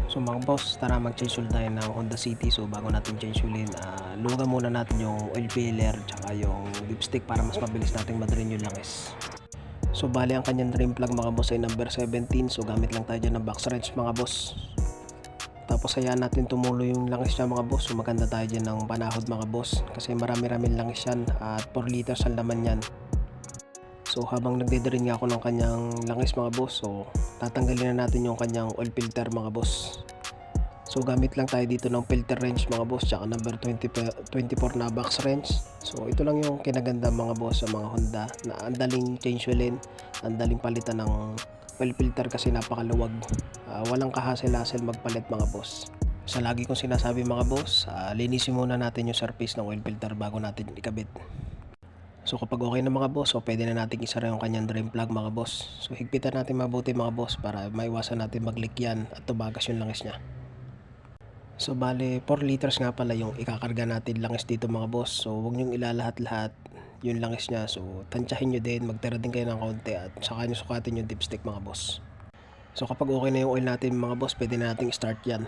So mga boss, tara mag-change oil tayo ng Honda City. So bago natin change oilin, luwagan muna natin yung oil filler tsaka yung dipstick para mas mabilis nating ma-drain yung langis. So bali ang kanyang drain plug mga boss ay number 17. So gamit lang tayo dyan ng box wrench mga boss. Tapos hayaan natin tumulo yung langis niya mga boss. So maganda tayo dyan ng panahod mga boss, kasi marami-rami langis yan at 4 liters ang laman yan. So habang nagde-drain nga ako ng kanyang langis mga boss, so tatanggalin na natin yung kanyang oil filter mga boss. So gamit lang tayo dito ng filter wrench mga boss, tsaka number 24 na box wrench. So ito lang yung kinaganda mga boss sa mga Honda, na andaling change oilin, andaling palitan ng oil filter kasi napakaluwag. Walang kahasel-hasel magpalit mga boss. Sa lagi kong sinasabi mga boss, linisin muna natin yung surface ng oil filter bago natin ikabit. So kapag okay na mga boss, so pwede na natin isara yung kanyang drain plug mga boss. So higpitan natin mabuti mga boss para maiwasan natin mag-leak yan at tumagas yung langis niya. So bale 4 liters nga pala yung ikakarga natin langis dito mga boss. So huwag nyong ilalahat-lahat yung langis niya. So tansyahin nyo din, magtira din kayo ng kaunti at saka nyo sukatin yung dipstick mga boss. So kapag okay na yung oil natin mga boss, pwede na natin start yan.